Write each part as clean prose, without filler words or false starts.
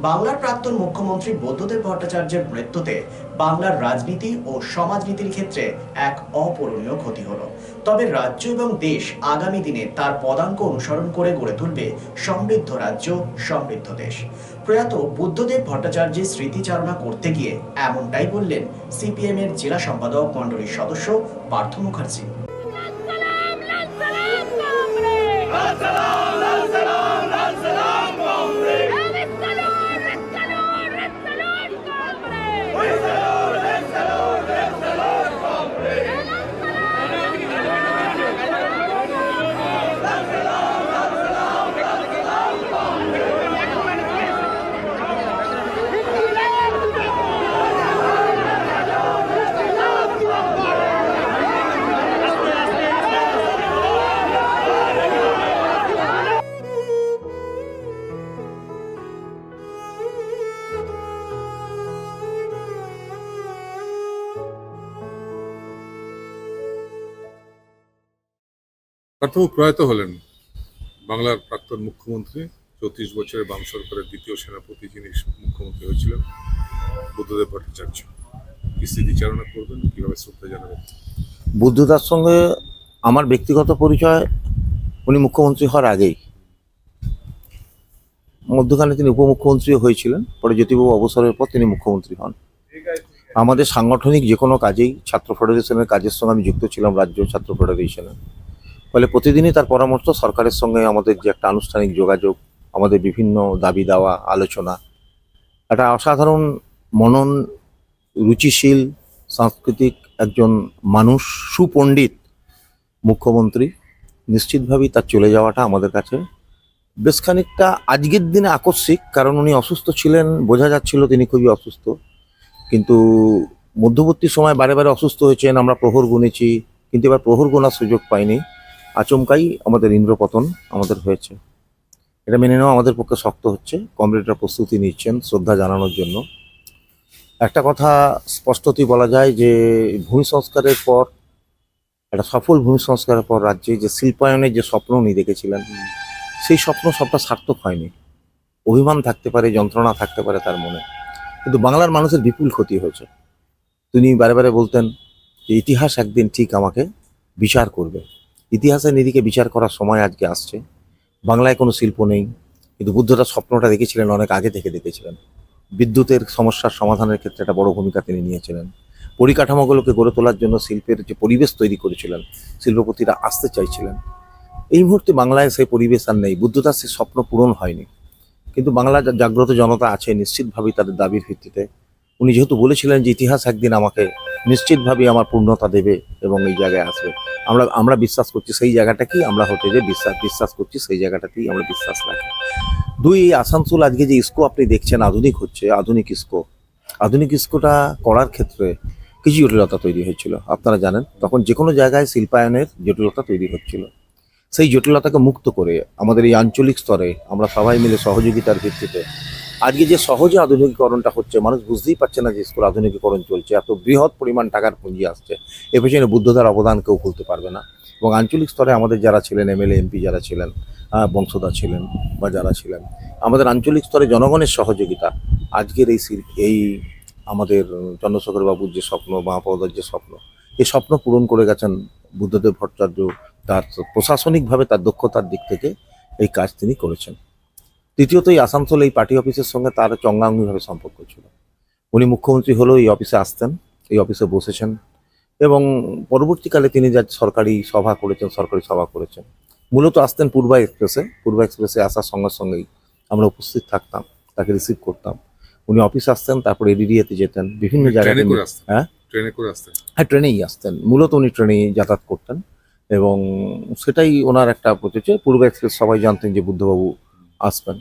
বাংলার প্রাক্তন মুখ্যমন্ত্রী বুদ্ধদেব ভট্টাচার্যের মৃত্যুতে বাংলার রাজনীতি ও সমাজনীতির ক্ষেত্রে এক অপূরণীয় ক্ষতি হলো। তবে রাজ্য এবং দেশ আগামী দিনে তার পদাঙ্ক অনুসরণ করে গড়ে তুলবে সমৃদ্ধ রাজ্য, সমৃদ্ধ দেশ। প্রয়াত বুদ্ধদেব ভট্টাচার্যের স্মৃতিচারণা করতে গিয়ে এমনটাই বললেন সিপিএম এর জেলা সম্পাদক মণ্ডলীর সদস্য পার্থ মুখার্জি। প্রথম প্রয়াত হলেন বাংলার প্রাক্তন মুখ্যমন্ত্রী, 34 বছরের বাম সরকারের দ্বিতীয় সেনাপতি যিনি মুখ্যমন্ত্রী হয়েছিলেন, বুদ্ধদেব ভট্টাচার্য। কি স্মৃতিচারণা করবেন, কিভাবে শ্রদ্ধা জানাবেন? বুদ্ধদার সঙ্গে আমার ব্যক্তিগত পরিচয় উনি মুখ্যমন্ত্রী হওয়ার আগেই। মধ্যখানে তিনি উপমুখ্যমন্ত্রীও হয়েছিলেন, পরে জ্যোতিবাবু অবসরের পর তিনি মুখ্যমন্ত্রী হন। আমাদের সাংগঠনিক যে কোনো কাজেই ছাত্র ফেডারেশনের কাজের সঙ্গে আমি যুক্ত ছিলাম, রাজ্য ছাত্র ফেডারেশনে। ফলে প্রতিদিনই তার পরামর্শ, সরকারের সঙ্গে আমাদের যে একটা আনুষ্ঠানিক যোগাযোগ, আমাদের বিভিন্ন দাবি দেওয়া, আলোচনা, একটা অসাধারণ মনন, রুচিশীল, সাংস্কৃতিক একজন মানুষ, সুপণ্ডিত মুখ্যমন্ত্রী। নিশ্চিতভাবেই তার চলে যাওয়াটা আমাদের কাছে বেশ খানিকটা আজকের দিনে আকস্মিক, কারণ উনি অসুস্থ ছিলেন, বোঝা যাচ্ছিল তিনি খুবই অসুস্থ। কিন্তু মধ্যবর্তী সময় বারে বারে অসুস্থ হয়েছেন, আমরা প্রহর গুনেছি, কিন্তু এবার প্রহর গোনার সুযোগ পাইনি। আচমকাই আমাদের ইন্দ্রপতন আমাদের হয়েছে। এটা মেনে নেওয়া আমাদের পক্ষে শক্ত হচ্ছে। কমরেডরা প্রস্তুতি নিচ্ছেন শ্রদ্ধা জানানোর জন্য। একটা কথা স্পষ্টতই বলা যায় যে ভূমি সংস্কারের পর, একটা সফল ভূমি সংস্কারের পর রাজ্যে যে শিল্পায়নের যে স্বপ্ন উনি দেখেছিলেন, সেই স্বপ্ন সবটা সার্থক হয়নি। অভিমান থাকতে পারে, যন্ত্রণা থাকতে পারে তার মনে, কিন্তু বাংলার মানুষের বিপুল ক্ষতি হয়েছে। তিনি বারে বারে বলতেন যে ইতিহাস একদিন ঠিক আমাকে বিচার করবে। ইতিহাসের নিরিখে বিচার করার সময় আজকে আসছে। বাংলায় কোনো শিল্প নেই, কিন্তু বুদ্ধদার স্বপ্নটা দেখেছিলেন, অনেক আগে থেকে দেখেছিলেন। বিদ্যুতের সমস্যার সমাধানের ক্ষেত্রে একটা বড় ভূমিকা তিনি নিয়েছিলেন। পরিকাঠামোগুলোকে গড়ে তোলার জন্য শিল্পের যে পরিবেশ তৈরি করেছিলেন, শিল্পপতিরা আসতে চাইছিলেন। এই মুহূর্তে বাংলায় সেই পরিবেশ আর নেই, বুদ্ধদার সেই স্বপ্ন পূরণ হয়নি। কিন্তু বাংলার জাগ্রত জনতা আছে নিশ্চিতভাবেই তাদের দাবির ভিত্তিতে। উনি যেহেতু বলেছিলেন যে ইতিহাস একদিন আমাকে নিশ্চিতভাবেই আমার পূর্ণতা দেবে এবং এই জায়গায় আসবে, আমরা বিশ্বাস করছি সেই জায়গাটাকেই আমরা হতে যে বিশ্বাস করছি, সেই জায়গাটাতেই আমরা বিশ্বাস রাখি। দুই, আসানসোল আজকে যে ইস্কো আপনি দেখছেন আধুনিক হচ্ছে, আধুনিক ইস্কোটা করার ক্ষেত্রে কিছু জটিলতা তৈরি হয়েছিল। আপনারা জানেন তখন যে কোনো জায়গায় শিল্পায়নের জটিলতা তৈরি হচ্ছিল। সেই জটিলতাকে মুক্ত করে আমাদের এই আঞ্চলিক স্তরে আমরা সবাই মিলে সহযোগিতার ভিত্তিতে আজকে যে সহজে আধুনিকীকরণটা হচ্ছে, মানুষ বুঝতেই পারছে না যে স্কুল আধুনিকীকরণ চলছে, এত বৃহৎ পরিমাণ টাকার পুঁজি আসছে। এ পেছনে বুদ্ধদার অবদান কেউ ভুলতে পারবে না। এবং আঞ্চলিক স্তরে আমাদের যারা ছিলেন, এমএলএ এমপি যারা ছিলেন, বংশধর ছিলেন বা যারা ছিলেন, আমাদের আঞ্চলিক স্তরে জনগণের সহযোগিতা আজকের এই আমাদের চন্দ্রশেখর বাবুর যে স্বপ্ন, মহাপৌদার যে স্বপ্ন, এই স্বপ্ন পূরণ করে গেছেন বুদ্ধদেব ভট্টাচার্য। তার প্রশাসনিকভাবে তার দক্ষতার দিক থেকে এই কাজ তিনি করেছেন। তৃতীয়ত, এই আসানসোল এই পার্টি অফিসের সঙ্গে তার চঙ্গাঙ্গিভাবে সম্পর্ক ছিল। উনি মুখ্যমন্ত্রী হলেও এই অফিসে আসতেন, এই অফিসে বসেছেন, এবং পরবর্তীকালে তিনি যা সরকারি সভা করেছেন, মূলত আসতেন পূর্বা এক্সপ্রেসে আসার সঙ্গে সঙ্গেই আমরা উপস্থিত থাকতাম, তাকে রিসিভ করতাম। উনি অফিস আসতেন, তারপরে এডিডিএতে যেতেন, বিভিন্ন জায়গায়। হ্যাঁ, ট্রেনেই আসতেন। মূলত উনি ট্রেনেই যাতায়াত করতেন, এবং সেটাই ওনার একটা প্রচেষ্টা। পূর্ব এক্সপ্রেস সবাই জানতেন যে বুদ্ধবাবু আসবেন।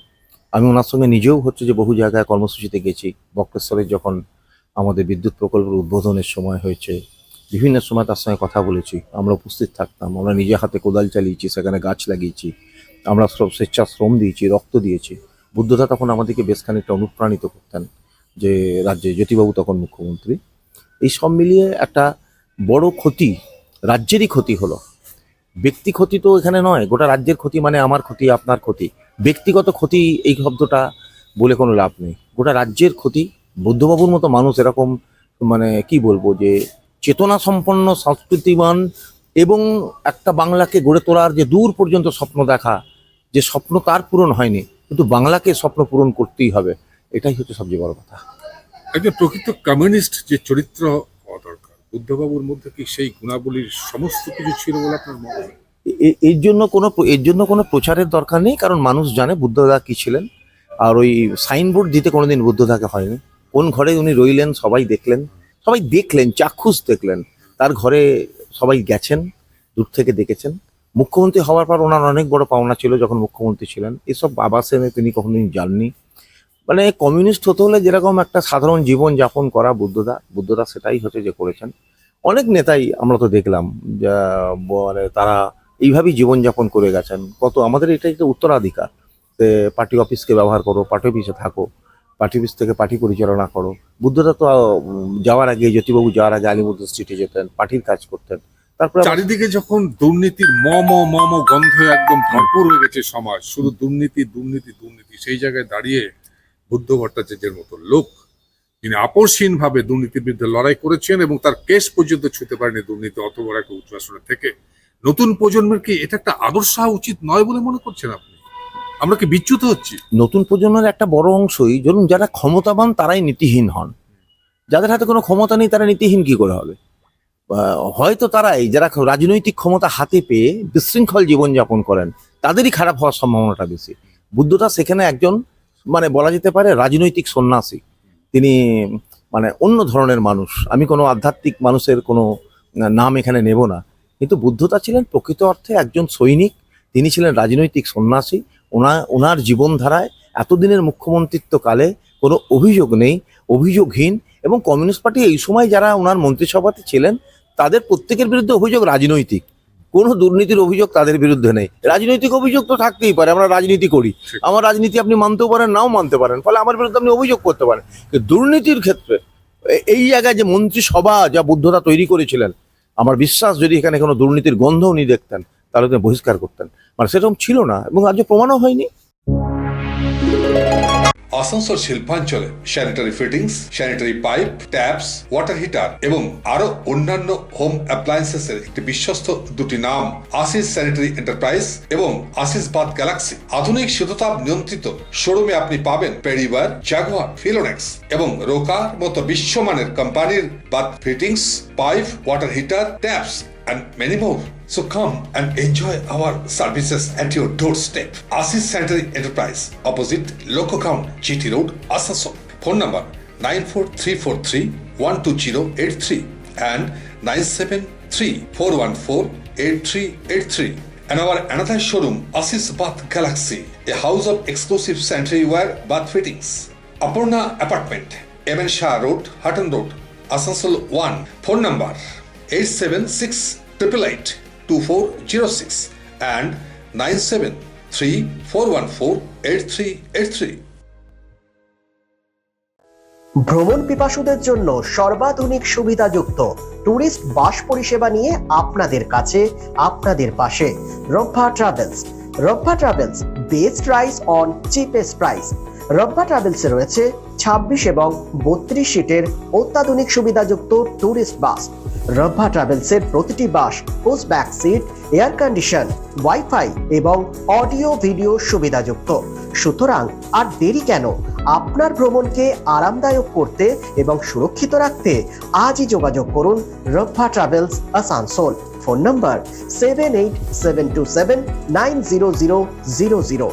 আমি ওনার সঙ্গে নিজেও যে বহু জায়গায় কর্মসূচিতে গেছি। বক্রেশ্বরের যখন আমাদের বিদ্যুৎ প্রকল্পের উদ্বোধনের সময় হয়েছে, বিভিন্ন সময় তার সঙ্গে কথা বলেছি, আমরা উপস্থিত থাকতাম। আমরা নিজে হাতে কোদাল চালিয়েছি, সেখানে গাছ লাগিয়েছি, আমরা স্বেচ্ছাশ্রম দিয়েছি, রক্ত দিয়েছি। বুদ্ধদা তখন আমাদেরকে বেশ খানিকটা অনুপ্রাণিত করতেন, যে রাজ্যে জ্যোতিবাবু তখন মুখ্যমন্ত্রী। এই সব মিলিয়ে একটা বড় ক্ষতি, রাজ্যেরই ক্ষতি হলো। ব্যক্তি ক্ষতি তো এখানে নয়, গোটা রাজ্যের ক্ষতি, মানে আমার ক্ষতি, আপনার ক্ষতি। ব্যক্তিগত ক্ষতি এই শব্দটা বলে কোনো লাভ নেই। গোটা রাজ্যের ক্ষতি। বুদ্ধবাবুর মতো মানুষ এরকম মানে কি বলবো যে চেতনা সম্পন্ন, সংস্কৃতিবান এবং একটা বাংলাকে গড়ে তোলার যে দূর পর্যন্ত স্বপ্ন দেখা, যে স্বপ্ন তার পূরণ হয়নি, কিন্তু বাংলাকে স্বপ্ন পূরণ করতেই হবে, এটাই হচ্ছে সবচেয়ে বড় কথা। একজন প্রকৃত কমিউনিস্ট যে চরিত্র হওয়া দরকার, বুদ্ধবাবুর মধ্যে কি সেই গুণাবলীর সমস্ত কিছু ছিল বলে আপনার মনে হয়? এর জন্য কোনো প্রচারের দরকার নেই, কারণ মানুষ জানে বুদ্ধদা কি ছিলেন। আর ওই সাইনবোর্ড দিতে কোনোদিন বুদ্ধদাকে হয়নি। কোন ঘরে উনি রইলেন সবাই দেখলেন, চাক্ষুষ দেখলেন। তার ঘরে সবাই গেছেন, দূর থেকে দেখেছেন। মুখ্যমন্ত্রী হওয়ার পর ওনার অনেক বড় পাওনা ছিল যখন মুখ্যমন্ত্রী ছিলেন, এসব আবাসে তিনি কখনোদিন যাননি। মানে কমিউনিস্ট হতে হলে যেরকম একটা সাধারণ জীবন যাপন করা, বুদ্ধদা সেটাই হচ্ছে যে করেছেন। অনেক নেতাই আমরা তো দেখলাম যা মানে তারা এইভাবেই জীবনযাপন করে গেছেন। আমাদের এটাই তো উত্তরাধিকার, পার্টি অফিসকে ব্যবহার করো, পার্টি অফিসে থাকো, পার্টি অফিস থেকে পার্টি পরিচালনা করো। বুদ্ধদা তো জ্যোতিবাবু যাওয়ার আগে আলিমুদ্দিন স্ট্রিটে যেতেন, পার্টির কাজ করতেন। তারপরে চারিদিকে যখন দুর্নীতির মম গন্ধ একদম ভরপুর হয়ে গেছে সমাজ, শুধু দুর্নীতি দুর্নীতি দুর্নীতি, সেই জায়গায় দাঁড়িয়ে বুদ্ধ ভট্টাচার্যের মতো লোক, তিনি আপসহীন ভাবে দুর্নীতির বিরুদ্ধে লড়াই করেছেন এবং তার কেস পর্যন্ত ছুঁতে পারেনি দুর্নীতি, অত বড় একটা উচ্চ আসনে থেকে। নতুন প্রজন্মের কি এটা একটা আদর্শ হওয়া উচিত নয় বলে মনে করছেন আপনি? আমরা কি বিচ্যুত হচ্ছি? নতুন প্রজন্মের একটা বড় অংশই, ধরুন যারা ক্ষমতাবান তারাই নীতিহীন হন, যাদের হাতে কোনো ক্ষমতা নেই তারা নীতিহীন কি করে হবে? হয়তো তারাই যারা রাজনৈতিক ক্ষমতা হাতে পেয়ে বিশৃঙ্খল জীবনযাপন করেন, তাদেরই খারাপ হওয়ার সম্ভাবনাটা বেশি। বুদ্ধদা সেখানে একজন মানে বলা যেতে পারে রাজনৈতিক সন্ন্যাসী। তিনি মানে অন্য ধরনের মানুষ। আমি কোনো আধ্যাত্মিক মানুষের কোনো নাম এখানে নেব না, কিন্তু বুদ্ধদা ছিলেন প্রকৃত অর্থে একজন সৈনিক। তিনি ছিলেন রাজনৈতিক সন্ন্যাসী। ওনার জীবনধারায় এতদিনের মুখ্যমন্ত্রিত্বকালে কোনো অভিযোগ নেই, অভিযোগহীন। এবং কমিউনিস্ট পার্টি এই সময় যারা ওনার মন্ত্রিসভাতে ছিলেন তাদের প্রত্যেকের বিরুদ্ধে অভিযোগ রাজনৈতিক, কোনো দুর্নীতির অভিযোগ তাদের বিরুদ্ধে নেই। রাজনৈতিক অভিযোগ তো থাকতেই পারে, আমরা রাজনীতি করি, আমার রাজনীতি আপনি মানতেও পারেন নাও মানতে পারেন, ফলে আমার বিরুদ্ধে আপনি অভিযোগ করতে পারেন। কিন্তু দুর্নীতির ক্ষেত্রে এই জায়গায় যে মন্ত্রিসভা যা বুদ্ধদা তৈরি করেছিলেন, আমার বিশ্বাস যদি এখানে কোনো দুর্নীতির গন্ধ উনি দেখতেন তাহলে তিনি বহিষ্কার করতেন। মানে সেরকম ছিল না এবং আজ প্রমাণও হয়নি। আসানসোল শিল্পাঞ্চলে sanitary fittings, sanitary pipe, taps, water heater এবং আরো অন্যান্য হোম অ্যাপ্লায়েন্সেস এর একটি বিশ্বস্ত দুটি নাম আশিস স্যানিটারি এন্টারপ্রাইজ এবং আশিস বাথ গ্যালাক্সি। আধুনিক শীততাপ নিয়ন্ত্রিত শোরুমে আপনি পাবেন পেরিবার, জাগুয়ার, ফিলোনেক্স এবং রোকার মতো বিশ্বমানের কোম্পানির bath fittings, pipe, water heater, taps and many more. So come and enjoy our services at your doorstep. Asis Sanitary Enterprise, opposite Loco Ground, GT Road, Asansol. Phone number 94343-12083 and 973-414-8383. And our another showroom, Asis Bath Galaxy, a house of exclusive sanitary ware bath fittings. Apurna Apartment, MN Shah Road, Hutton Road, Asansol 1. Phone number 876-888-2406 and 973-414-8383. ভ্রমণ পিপাসুদের জন্য সর্বাধুনিক সুবিধাযুক্ত tourist bus পরিষেবা নিয়ে আপনাদের কাছে, আপনাদের পাশে Rabba travels. Rabba travels, best rice on cheapest price. Rabba ট্রাভেলসে রয়েছে 26 এবং 32 সিটের অত্যাধুনিক সুবিধাযুক্ত ট্যুরিস্ট বাস। রব্বা ট্রাভেলসের প্রতিটি bus push back seat, air condition, wifi এবং অডিও ভিডিও সুবিধাযুক্ত। সুতরাং আর দেরি কেন? আপনার ভ্রমণকে আরামদায়ক করতে এবং সুরক্ষিত রাখতে আজই যোগাযোগ করুন রব্বা ট্রাভেলস, আসানসোল। ফোন নম্বর 7872790000।